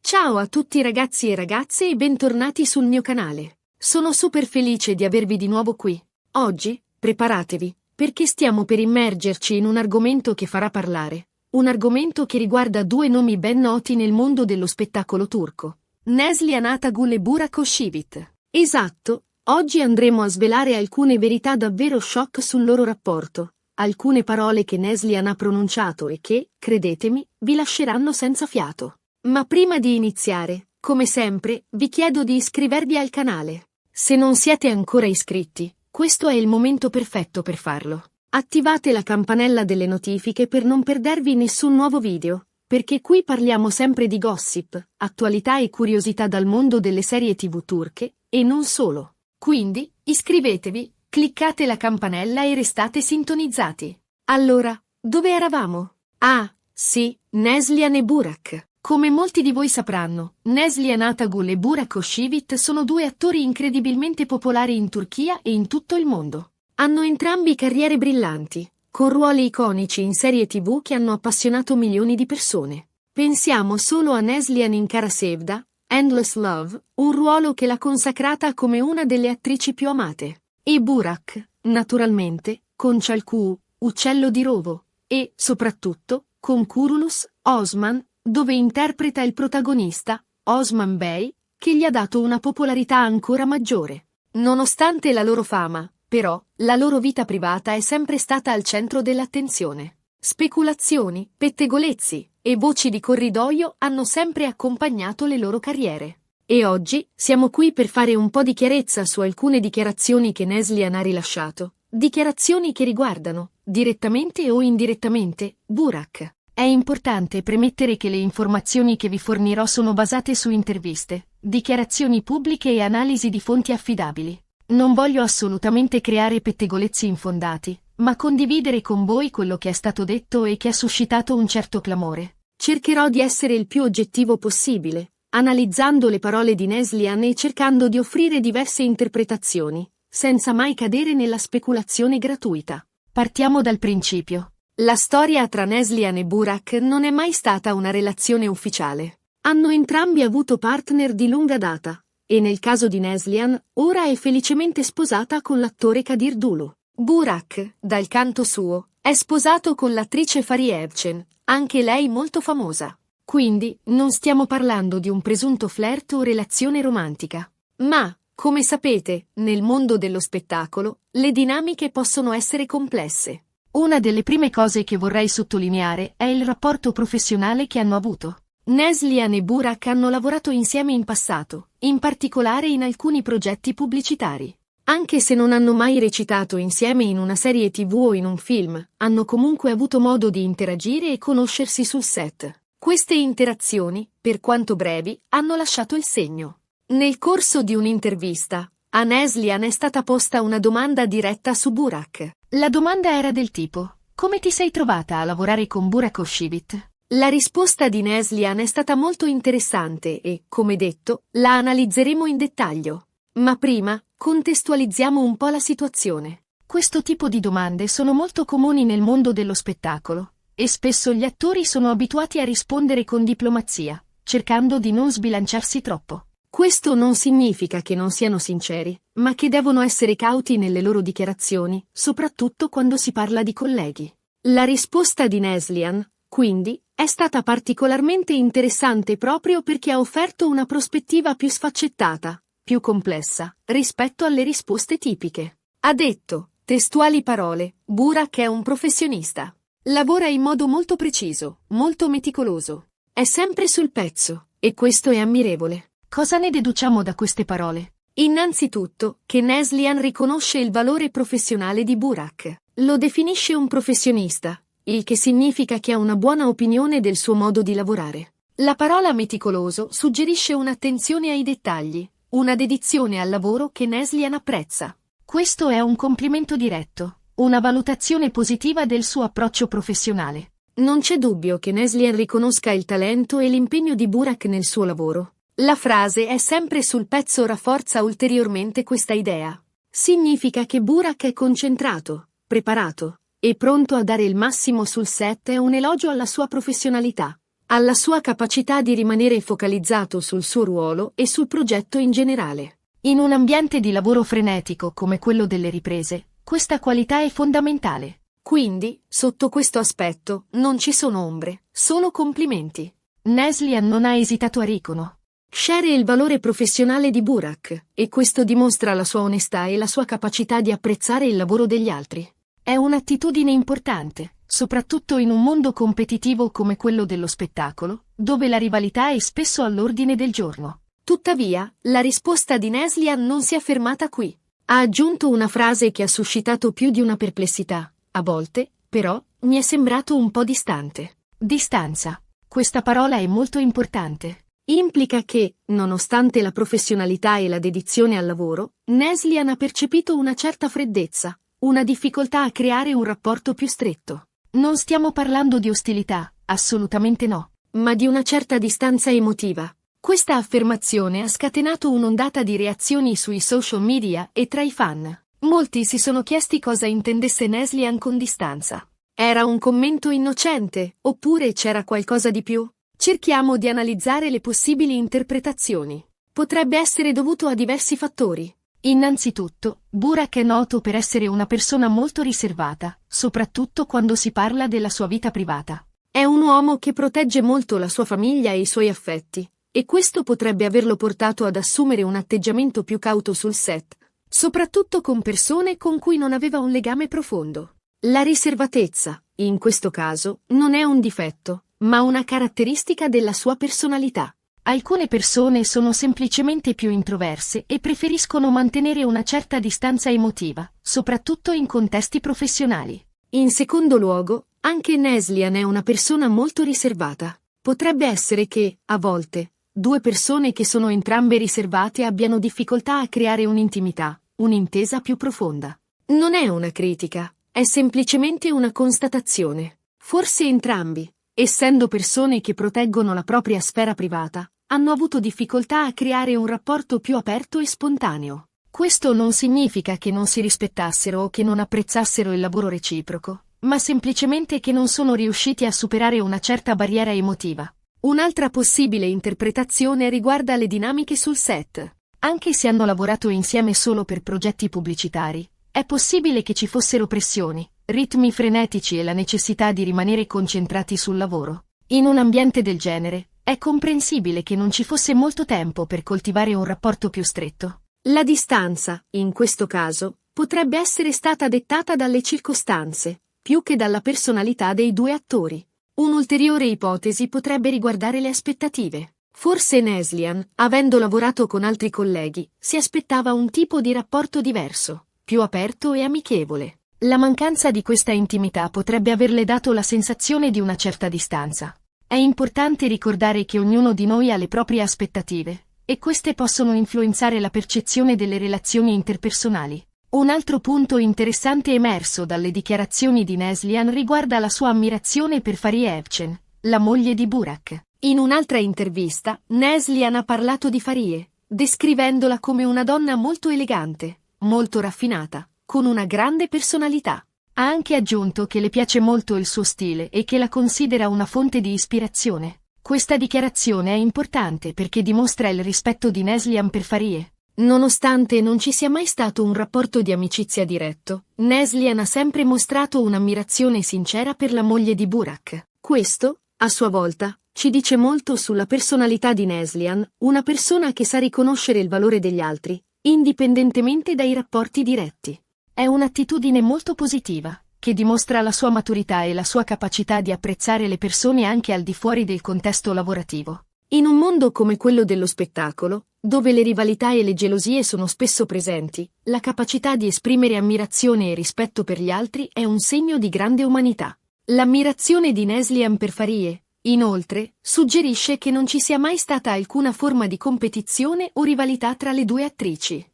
Ciao a tutti ragazzi e ragazze e bentornati sul mio canale. Sono super felice di avervi di nuovo qui. Oggi, preparatevi, perché stiamo per immergerci in un argomento che farà parlare. Un argomento che riguarda due nomi ben noti nel mondo dello spettacolo turco. Neslihan Atagul e Burak Özçivit. Esatto, oggi andremo a svelare alcune verità davvero shock sul loro rapporto. Alcune parole che Neslihan ha pronunciato e che, credetemi, vi lasceranno senza fiato. Ma prima di iniziare, come sempre, vi chiedo di iscrivervi al canale. Se non siete ancora iscritti, questo è il momento perfetto per farlo. Attivate la campanella delle notifiche per non perdervi nessun nuovo video, perché qui parliamo sempre di gossip, attualità e curiosità dal mondo delle serie TV turche, e non solo. Quindi, iscrivetevi, cliccate la campanella e restate sintonizzati. Allora, dove eravamo? Ah, sì, Neslihan e Burak. Come molti di voi sapranno, Neslihan Atagul e Burak Özçivit sono due attori incredibilmente popolari in Turchia e in tutto il mondo. Hanno entrambi carriere brillanti, con ruoli iconici in serie TV che hanno appassionato milioni di persone. Pensiamo solo a Neslihan in Kara Sevda, Endless Love, un ruolo che l'ha consacrata come una delle attrici più amate. E Burak, naturalmente, con Çalık, Uccello di Rovo, e, soprattutto, con Kurulus, Osman, dove interpreta il protagonista, Osman Bey, che gli ha dato una popolarità ancora maggiore. Nonostante la loro fama, però, la loro vita privata è sempre stata al centro dell'attenzione. Speculazioni, pettegolezzi e voci di corridoio hanno sempre accompagnato le loro carriere. E oggi siamo qui per fare un po' di chiarezza su alcune dichiarazioni che Neslihan ha rilasciato, dichiarazioni che riguardano, direttamente o indirettamente, Burak. È importante premettere che le informazioni che vi fornirò sono basate su interviste, dichiarazioni pubbliche e analisi di fonti affidabili. Non voglio assolutamente creare pettegolezzi infondati, ma condividere con voi quello che è stato detto e che ha suscitato un certo clamore. Cercherò di essere il più oggettivo possibile, analizzando le parole di Neslihan e cercando di offrire diverse interpretazioni, senza mai cadere nella speculazione gratuita. Partiamo dal principio. La storia tra Neslihan e Burak non è mai stata una relazione ufficiale. Hanno entrambi avuto partner di lunga data, e nel caso di Neslihan, ora è felicemente sposata con l'attore Kadir Dulu. Burak, dal canto suo, è sposato con l'attrice Fariye Evcen, anche lei molto famosa. Quindi, non stiamo parlando di un presunto flirt o relazione romantica. Ma, come sapete, nel mondo dello spettacolo, le dinamiche possono essere complesse. Una delle prime cose che vorrei sottolineare è il rapporto professionale che hanno avuto. Neslihan e Burak hanno lavorato insieme in passato, in particolare in alcuni progetti pubblicitari. Anche se non hanno mai recitato insieme in una serie TV o in un film, hanno comunque avuto modo di interagire e conoscersi sul set. Queste interazioni, per quanto brevi, hanno lasciato il segno. Nel corso di un'intervista, a Neslihan è stata posta una domanda diretta su Burak. La domanda era del tipo: come ti sei trovata a lavorare con Burak Özçivit? La risposta di Neslihan è stata molto interessante e, come detto, la analizzeremo in dettaglio. Ma prima, contestualizziamo un po' la situazione. Questo tipo di domande sono molto comuni nel mondo dello spettacolo, e spesso gli attori sono abituati a rispondere con diplomazia, cercando di non sbilanciarsi troppo. Questo non significa che non siano sinceri, ma che devono essere cauti nelle loro dichiarazioni, soprattutto quando si parla di colleghi. La risposta di Neslihan, quindi, è stata particolarmente interessante proprio perché ha offerto una prospettiva più sfaccettata, più complessa, rispetto alle risposte tipiche. Ha detto, testuali parole, Burak è un professionista. Lavora in modo molto preciso, molto meticoloso. È sempre sul pezzo, e questo è ammirevole. Cosa ne deduciamo da queste parole? Innanzitutto, che Neslihan riconosce il valore professionale di Burak. Lo definisce un professionista, il che significa che ha una buona opinione del suo modo di lavorare. La parola meticoloso suggerisce un'attenzione ai dettagli, una dedizione al lavoro che Neslihan apprezza. Questo è un complimento diretto, una valutazione positiva del suo approccio professionale. Non c'è dubbio che Neslihan riconosca il talento e l'impegno di Burak nel suo lavoro. La frase è sempre sul pezzo rafforza ulteriormente questa idea. Significa che Burak è concentrato, preparato e pronto a dare il massimo sul set. È un elogio alla sua professionalità. alla sua capacità di rimanere focalizzato sul suo ruolo e sul progetto in generale. In un ambiente di lavoro frenetico come quello delle riprese, questa qualità è fondamentale. Quindi, sotto questo aspetto, non ci sono ombre, solo complimenti. Neslihan non ha esitato a riconoscere il valore professionale di Burak, e questo dimostra la sua onestà e la sua capacità di apprezzare il lavoro degli altri. È un'attitudine importante, soprattutto in un mondo competitivo come quello dello spettacolo, dove la rivalità è spesso all'ordine del giorno. Tuttavia, la risposta di Neslihan non si è fermata qui. Ha aggiunto una frase che ha suscitato più di una perplessità. A volte, però, mi è sembrato un po' distante. Distanza. Questa parola è molto importante. Implica che, nonostante la professionalità e la dedizione al lavoro, Neslihan ha percepito una certa freddezza, una difficoltà a creare un rapporto più stretto. Non stiamo parlando di ostilità, assolutamente no, ma di una certa distanza emotiva. Questa affermazione ha scatenato un'ondata di reazioni sui social media e tra i fan. Molti si sono chiesti cosa intendesse Neslihan con distanza. Era un commento innocente, oppure c'era qualcosa di più? Cerchiamo di analizzare le possibili interpretazioni. Potrebbe essere dovuto a diversi fattori. Innanzitutto, Burak è noto per essere una persona molto riservata, soprattutto quando si parla della sua vita privata. È un uomo che protegge molto la sua famiglia e i suoi affetti, e questo potrebbe averlo portato ad assumere un atteggiamento più cauto sul set, soprattutto con persone con cui non aveva un legame profondo. La riservatezza, in questo caso, non è un difetto, ma una caratteristica della sua personalità. Alcune persone sono semplicemente più introverse e preferiscono mantenere una certa distanza emotiva, soprattutto in contesti professionali. In secondo luogo, anche Neslihan è una persona molto riservata. Potrebbe essere che, a volte, due persone che sono entrambe riservate abbiano difficoltà a creare un'intimità, un'intesa più profonda. Non è una critica, è semplicemente una constatazione. Forse entrambi, essendo persone che proteggono la propria sfera privata, hanno avuto difficoltà a creare un rapporto più aperto e spontaneo. Questo non significa che non si rispettassero o che non apprezzassero il lavoro reciproco, ma semplicemente che non sono riusciti a superare una certa barriera emotiva. Un'altra possibile interpretazione riguarda le dinamiche sul set. Anche se hanno lavorato insieme solo per progetti pubblicitari, è possibile che ci fossero pressioni, ritmi frenetici e la necessità di rimanere concentrati sul lavoro. In un ambiente del genere, è comprensibile che non ci fosse molto tempo per coltivare un rapporto più stretto. La distanza, in questo caso, potrebbe essere stata dettata dalle circostanze, più che dalla personalità dei due attori. Un'ulteriore ipotesi potrebbe riguardare le aspettative. Forse Neslihan, avendo lavorato con altri colleghi, si aspettava un tipo di rapporto diverso, più aperto e amichevole. La mancanza di questa intimità potrebbe averle dato la sensazione di una certa distanza. È importante ricordare che ognuno di noi ha le proprie aspettative, e queste possono influenzare la percezione delle relazioni interpersonali. Un altro punto interessante emerso dalle dichiarazioni di Neslihan riguarda la sua ammirazione per Fariye Evcen, la moglie di Burak. In un'altra intervista, Neslihan ha parlato di Fariye, descrivendola come una donna molto elegante, molto raffinata, con una grande personalità. Ha anche aggiunto che le piace molto il suo stile e che la considera una fonte di ispirazione. Questa dichiarazione è importante perché dimostra il rispetto di Neslihan per Fariye. Nonostante non ci sia mai stato un rapporto di amicizia diretto, Neslihan ha sempre mostrato un'ammirazione sincera per la moglie di Burak. Questo, a sua volta, ci dice molto sulla personalità di Neslihan, una persona che sa riconoscere il valore degli altri, indipendentemente dai rapporti diretti. È un'attitudine molto positiva, che dimostra la sua maturità e la sua capacità di apprezzare le persone anche al di fuori del contesto lavorativo. In un mondo come quello dello spettacolo, dove le rivalità e le gelosie sono spesso presenti, la capacità di esprimere ammirazione e rispetto per gli altri è un segno di grande umanità. L'ammirazione di Neslihan per Fariye, inoltre, suggerisce che non ci sia mai stata alcuna forma di competizione o rivalità tra le due attrici.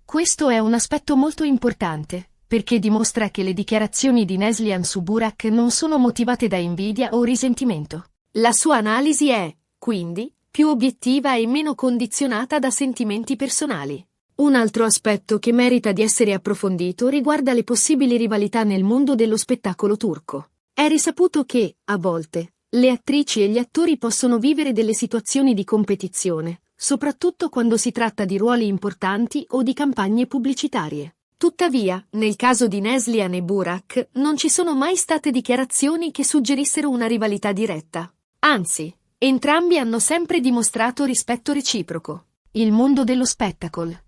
Questo è un aspetto molto importante, perché dimostra che le dichiarazioni di Neslihan su Burak non sono motivate da invidia o risentimento. La sua analisi è, quindi, più obiettiva e meno condizionata da sentimenti personali. Un altro aspetto che merita di essere approfondito riguarda le possibili rivalità nel mondo dello spettacolo turco. È risaputo che, a volte, le attrici e gli attori possono vivere delle situazioni di competizione, soprattutto quando si tratta di ruoli importanti o di campagne pubblicitarie. Tuttavia, nel caso di Neslihan e Burak, non ci sono mai state dichiarazioni che suggerissero una rivalità diretta. Anzi, entrambi hanno sempre dimostrato rispetto reciproco. Il mondo dello spettacolo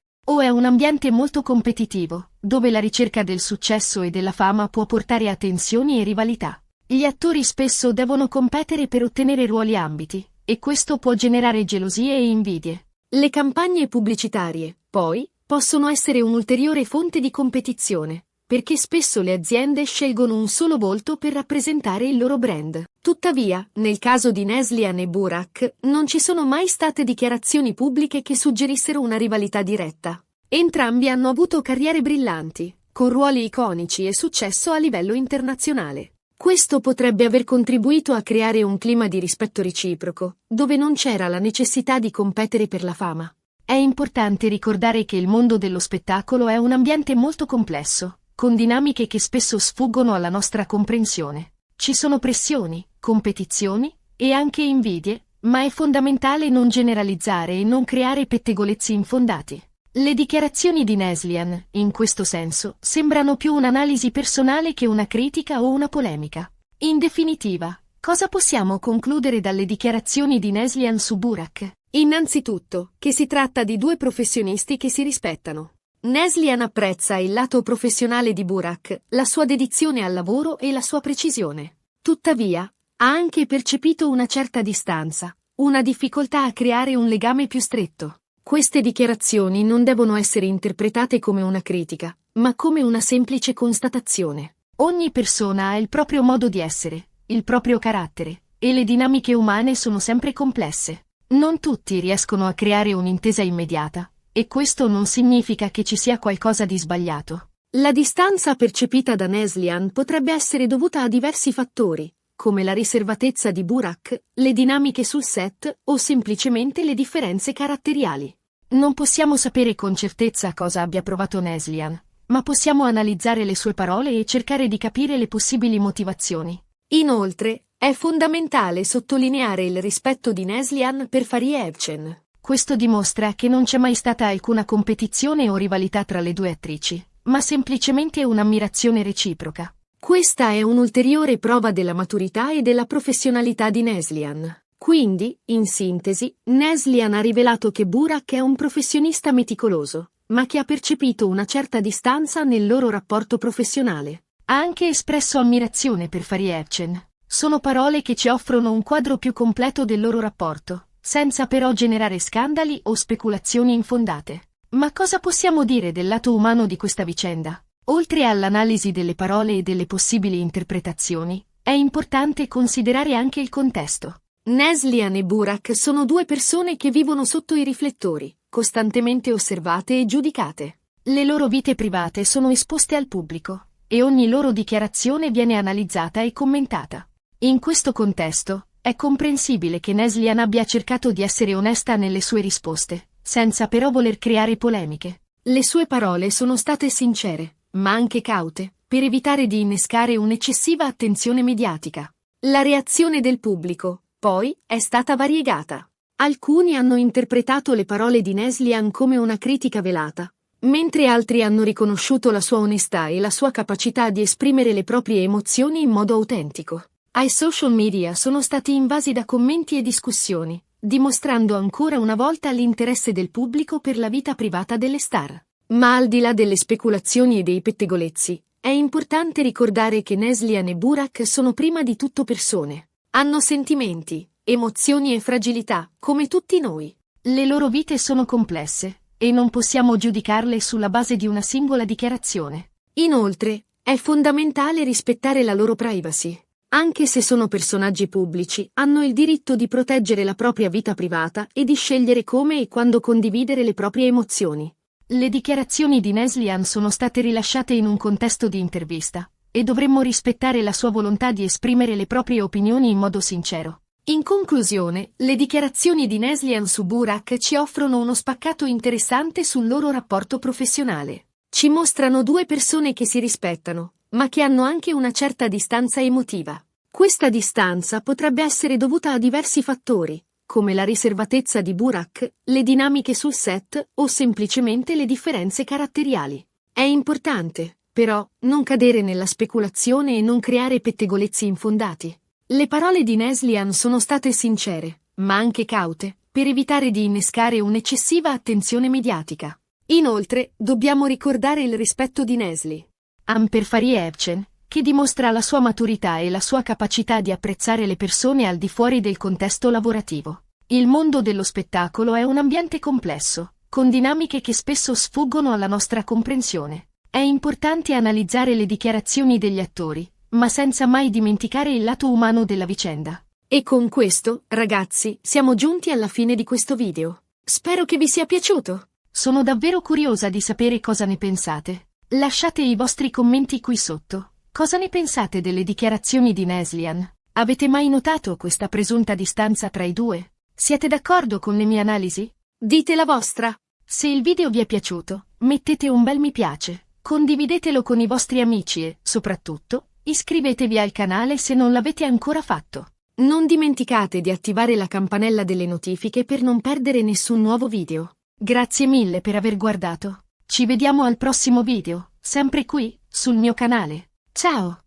è un ambiente molto competitivo, dove la ricerca del successo e della fama può portare a tensioni e rivalità. Gli attori spesso devono competere per ottenere ruoli ambiti, e questo può generare gelosie e invidie. Le campagne pubblicitarie, poi, possono essere un'ulteriore fonte di competizione, perché spesso le aziende scelgono un solo volto per rappresentare il loro brand. Tuttavia, nel caso di Neslihan e Burak, non ci sono mai state dichiarazioni pubbliche che suggerissero una rivalità diretta. Entrambi hanno avuto carriere brillanti, con ruoli iconici e successo a livello internazionale. Questo potrebbe aver contribuito a creare un clima di rispetto reciproco, dove non c'era la necessità di competere per la fama. È importante ricordare che il mondo dello spettacolo è un ambiente molto complesso, con dinamiche che spesso sfuggono alla nostra comprensione. Ci sono pressioni, competizioni e anche invidie, ma è fondamentale non generalizzare e non creare pettegolezzi infondati. Le dichiarazioni di Neslihan, in questo senso, sembrano più un'analisi personale che una critica o una polemica. In definitiva, cosa possiamo concludere dalle dichiarazioni di Neslihan su Burak? Innanzitutto, che si tratta di due professionisti che si rispettano. Neslihan apprezza il lato professionale di Burak, la sua dedizione al lavoro e la sua precisione. Tuttavia, ha anche percepito una certa distanza, una difficoltà a creare un legame più stretto. Queste dichiarazioni non devono essere interpretate come una critica, ma come una semplice constatazione. Ogni persona ha il proprio modo di essere, il proprio carattere, e le dinamiche umane sono sempre complesse. Non tutti riescono a creare un'intesa immediata, e questo non significa che ci sia qualcosa di sbagliato. La distanza percepita da Neslihan potrebbe essere dovuta a diversi fattori, come la riservatezza di Burak, le dinamiche sul set o semplicemente le differenze caratteriali. Non possiamo sapere con certezza cosa abbia provato Neslihan, ma possiamo analizzare le sue parole e cercare di capire le possibili motivazioni. Inoltre, è fondamentale sottolineare il rispetto di Neslihan per Farieh Evcen. Questo dimostra che non c'è mai stata alcuna competizione o rivalità tra le due attrici, ma semplicemente un'ammirazione reciproca. Questa è un'ulteriore prova della maturità e della professionalità di Neslihan. Quindi, in sintesi, Neslihan ha rivelato che Burak è un professionista meticoloso, ma che ha percepito una certa distanza nel loro rapporto professionale. Ha anche espresso ammirazione per Farieh Evcen. Sono parole che ci offrono un quadro più completo del loro rapporto, senza però generare scandali o speculazioni infondate. Ma cosa possiamo dire del lato umano di questa vicenda? Oltre all'analisi delle parole e delle possibili interpretazioni, è importante considerare anche il contesto. Neslihan e Burak sono due persone che vivono sotto i riflettori, costantemente osservate e giudicate. Le loro vite private sono esposte al pubblico, e ogni loro dichiarazione viene analizzata e commentata. In questo contesto, è comprensibile che Neslihan abbia cercato di essere onesta nelle sue risposte, senza però voler creare polemiche. Le sue parole sono state sincere, ma anche caute, per evitare di innescare un'eccessiva attenzione mediatica. La reazione del pubblico, poi, è stata variegata. Alcuni hanno interpretato le parole di Neslihan come una critica velata, mentre altri hanno riconosciuto la sua onestà e la sua capacità di esprimere le proprie emozioni in modo autentico. Ai social media sono stati invasi da commenti e discussioni, dimostrando ancora una volta l'interesse del pubblico per la vita privata delle star. Ma al di là delle speculazioni e dei pettegolezzi, è importante ricordare che Neslihan e Burak sono prima di tutto persone. Hanno sentimenti, emozioni e fragilità, come tutti noi. Le loro vite sono complesse, e non possiamo giudicarle sulla base di una singola dichiarazione. Inoltre, è fondamentale rispettare la loro privacy. Anche se sono personaggi pubblici, hanno il diritto di proteggere la propria vita privata e di scegliere come e quando condividere le proprie emozioni. Le dichiarazioni di Neslihan sono state rilasciate in un contesto di intervista, e dovremmo rispettare la sua volontà di esprimere le proprie opinioni in modo sincero. In conclusione, le dichiarazioni di Neslihan su Burak ci offrono uno spaccato interessante sul loro rapporto professionale. Ci mostrano due persone che si rispettano, ma che hanno anche una certa distanza emotiva. Questa distanza potrebbe essere dovuta a diversi fattori, come la riservatezza di Burak, le dinamiche sul set o semplicemente le differenze caratteriali. È importante, però, non cadere nella speculazione e non creare pettegolezzi infondati. Le parole di Neslihan sono state sincere, ma anche caute, per evitare di innescare un'eccessiva attenzione mediatica. Inoltre, dobbiamo ricordare il rispetto di Neslihan per Fahriye Evcen, che dimostra la sua maturità e la sua capacità di apprezzare le persone al di fuori del contesto lavorativo. Il mondo dello spettacolo è un ambiente complesso, con dinamiche che spesso sfuggono alla nostra comprensione. È importante analizzare le dichiarazioni degli attori, ma senza mai dimenticare il lato umano della vicenda. E con questo, ragazzi, siamo giunti alla fine di questo video. Spero che vi sia piaciuto. Sono davvero curiosa di sapere cosa ne pensate. Lasciate i vostri commenti qui sotto. Cosa ne pensate delle dichiarazioni di Neslihan? Avete mai notato questa presunta distanza tra i due? Siete d'accordo con le mie analisi? Dite la vostra! Se il video vi è piaciuto, mettete un bel mi piace, condividetelo con i vostri amici e, soprattutto, iscrivetevi al canale se non l'avete ancora fatto. Non dimenticate di attivare la campanella delle notifiche per non perdere nessun nuovo video. Grazie mille per aver guardato. Ci vediamo al prossimo video, sempre qui, sul mio canale. Ciao!